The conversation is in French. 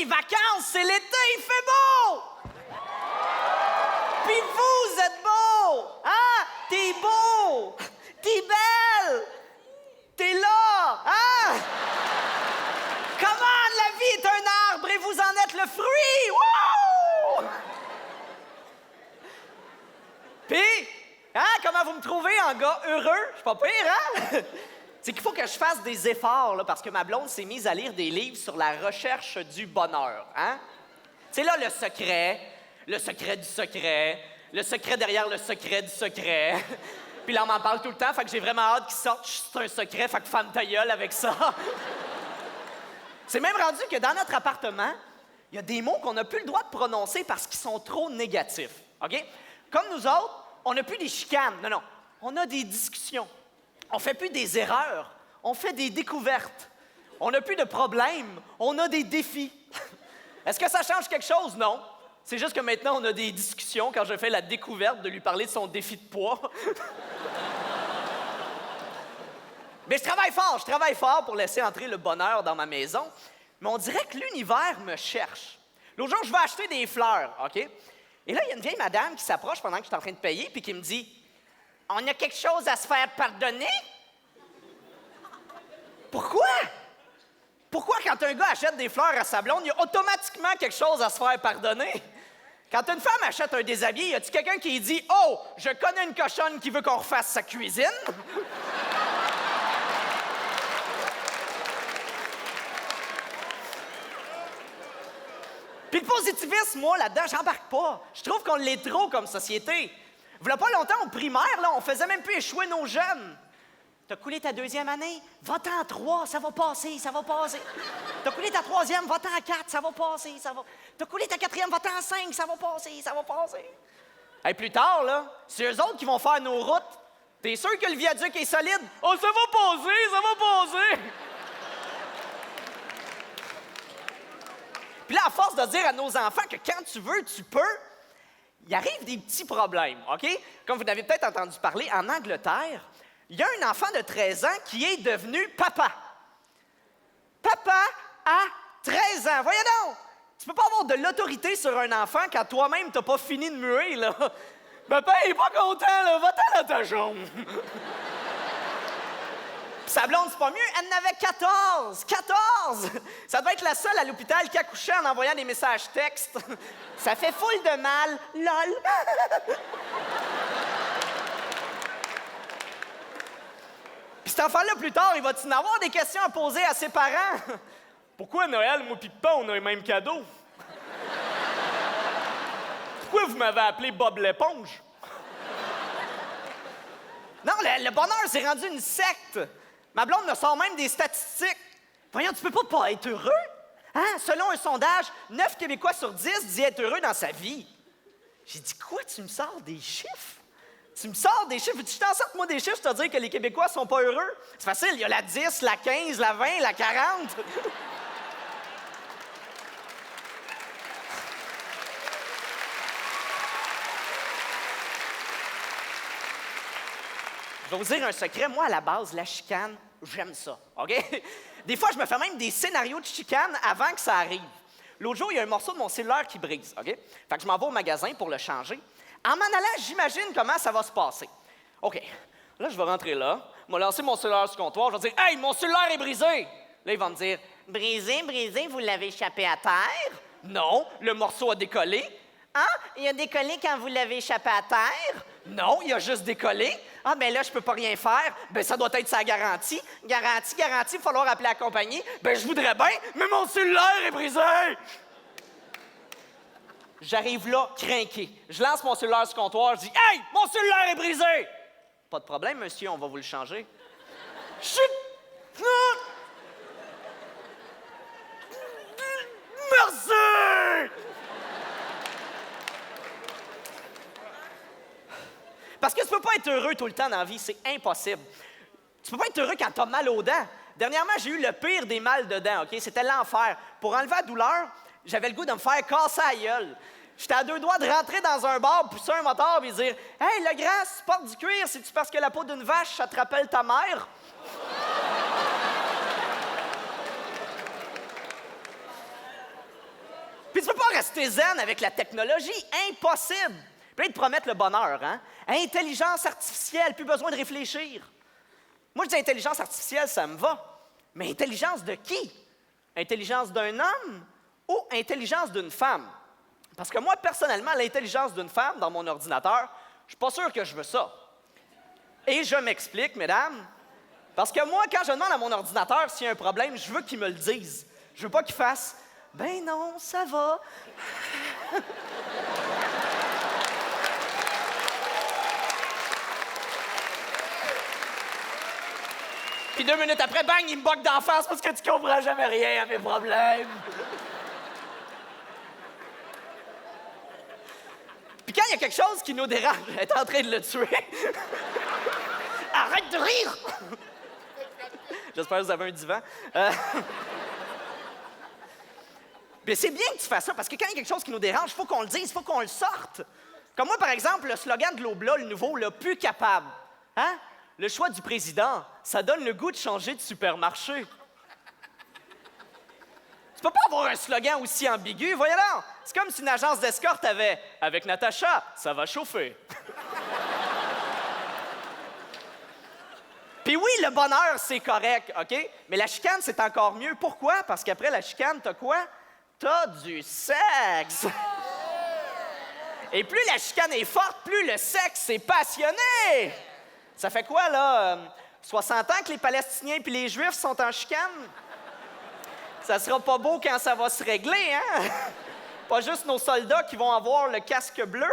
les vacances, c'est l'été, il fait beau! Puis vous êtes beau! Hein? T'es beau! T'es belle! T'es là! Hein? Comment la vie est un arbre et vous en êtes le fruit! Wow! Puis, hein, comment vous me trouvez en gars heureux? Je suis pas pire, hein? C'est qu'il faut que je fasse des efforts, là, parce que ma blonde s'est mise à lire des livres sur la recherche du bonheur, hein? C'est là le secret du secret, le secret derrière le secret du secret. Puis là, on m'en parle tout le temps, fait que j'ai vraiment hâte qu'il sorte. C'est un secret, fait que ferme ta gueule avec ça. C'est même rendu que dans notre appartement, il y a des mots qu'on n'a plus le droit de prononcer parce qu'ils sont trop négatifs, OK? Comme nous autres, on n'a plus des chicanes, non. On a des discussions. On fait plus des erreurs, on fait des découvertes. On n'a plus de problèmes, on a des défis. Est-ce que ça change quelque chose? Non. C'est juste que maintenant, on a des discussions quand je fais la découverte de lui parler de son défi de poids. Mais je travaille fort pour laisser entrer le bonheur dans ma maison. Mais on dirait que l'univers me cherche. L'autre jour, je vais acheter des fleurs, OK? Et là, il y a une vieille madame qui s'approche pendant que je suis en train de payer puis qui me dit « On a quelque chose à se faire pardonner? » Pourquoi? Pourquoi quand un gars achète des fleurs à sa blonde, il y a automatiquement quelque chose à se faire pardonner? Quand une femme achète un déshabillé, y a-t-il quelqu'un qui dit « Oh, je connais une cochonne qui veut qu'on refasse sa cuisine? » Puis le positivisme, moi, là-dedans, j'embarque pas. Je trouve qu'on l'est trop comme société. V'là pas longtemps, au primaire, là, on faisait même plus échouer nos jeunes. T'as coulé ta 2e année? Va-t'en en 3, ça va passer, ça va passer. T'as coulé ta 3e, va-t'en en 4, ça va passer, ça va... T'as coulé ta 4e, va-t'en en 5, ça va passer, ça va passer. Et plus tard, là, c'est eux autres qui vont faire nos routes. T'es sûr que le viaduc est solide? Oh, ça va passer, ça va passer! Puis là, à force de dire à nos enfants que quand tu veux, tu peux, il arrive des petits problèmes, OK? Comme vous l'avez peut-être entendu parler, en Angleterre, il y a un enfant de 13 ans qui est devenu papa. Papa à 13 ans. Voyons donc! Tu peux pas avoir de l'autorité sur un enfant quand toi-même t'as pas fini de muer, là. Papa, il est pas content, là. Va-t'en dans ta chambre. Sa blonde, c'est pas mieux, elle en avait 14! 14! Ça devait être la seule à l'hôpital qui accouchait en envoyant des messages textes. Ça fait full de mal. LOL! Puis cet enfant-là, plus tard, il va-t-il en avoir des questions à poser à ses parents? Pourquoi Noël, moi pis Papa, on a les mêmes cadeaux? Pourquoi vous m'avez appelé Bob l'éponge? Non, le bonheur, c'est rendu une secte. Ma blonde me sort même des statistiques. Voyons, tu peux pas être heureux? Hein? Selon un sondage, 9 Québécois sur 10 disent être heureux dans sa vie. J'ai dit, quoi, tu me sors des chiffres? Tu me sors des chiffres? Tu t'en sortes, moi, des chiffres, je te dire que les Québécois sont pas heureux? C'est facile, il y a la 10, la 15, la 20, la 40. Je vais vous dire un secret. Moi, à la base, la chicane, j'aime ça, OK? Des fois, je me fais même des scénarios de chicane avant que ça arrive. L'autre jour, il y a un morceau de mon cellulaire qui brise, OK? Fait que je m'en vais au magasin pour le changer. En m'en allant, j'imagine comment ça va se passer. OK, là, je vais rentrer là, je vais lancer mon cellulaire sur le comptoir, je vais dire « Hey, mon cellulaire est brisé! » Là, il va me dire « Brisé, vous l'avez échappé à terre? » Non, le morceau a décollé. Hein? Il a décollé quand vous l'avez échappé à terre? Non, il a juste décollé. Ah, ben là, je peux pas rien faire. Ben, ça doit être sa garantie. Garantie, il va falloir appeler la compagnie. Ben, je voudrais bien, mais mon cellulaire est brisé! J'arrive là, crinqué. Je lance mon cellulaire sur le comptoir, je dis « Hey, mon cellulaire est brisé! » Pas de problème, monsieur, on va vous le changer. Chut! Merci! Parce que tu peux pas être heureux tout le temps dans la vie, c'est impossible. Tu peux pas être heureux quand t'as mal aux dents. Dernièrement, j'ai eu le pire des mal de dents, OK? C'était l'enfer. Pour enlever la douleur, j'avais le goût de me faire casser la gueule. J'étais à 2 doigts de rentrer dans un bar, pousser un moteur et dire « Hey, le grand, si tu portes du cuir, c'est-tu parce que la peau d'une vache, ça te rappelle ta mère? » Puis tu peux pas rester zen avec la technologie. Impossible. Puis là, ils te promettent le bonheur, hein? Intelligence artificielle, plus besoin de réfléchir. Moi, je dis intelligence artificielle, ça me va. Mais intelligence de qui? Intelligence d'un homme ou intelligence d'une femme? Parce que moi, personnellement, l'intelligence d'une femme dans mon ordinateur, je suis pas sûr que je veux ça. Et je m'explique, mesdames. Parce que moi, quand je demande à mon ordinateur s'il y a un problème, je veux qu'il me le dise. Je veux pas qu'il fasse « Ben non, ça va. » Puis 2 minutes après, bang, il me bug d'en face parce que tu comprends jamais rien à mes problèmes. Puis quand il y a quelque chose qui nous dérange, elle est en train de le tuer. Arrête de rire! J'espère que vous avez un divan. Mais c'est bien que tu fasses ça, parce que quand il y a quelque chose qui nous dérange, il faut qu'on le dise, il faut qu'on le sorte. Comme moi, par exemple, le slogan de l'Obla, le nouveau, le plus capable. Hein? Le choix du président, ça donne le goût de changer de supermarché. Tu peux pas avoir un slogan aussi ambigu, voyons donc. C'est comme si une agence d'escorte avait « Avec Natacha, ça va chauffer ». Puis oui, le bonheur, c'est correct, OK? Mais la chicane, c'est encore mieux. Pourquoi? Parce qu'après la chicane, t'as quoi? T'as du sexe! Et plus la chicane est forte, plus le sexe est passionné! Ça fait quoi, là? 60 ans que les Palestiniens puis les Juifs sont en chicane? Ça sera pas beau quand ça va se régler, hein? Pas juste nos soldats qui vont avoir le casque bleu.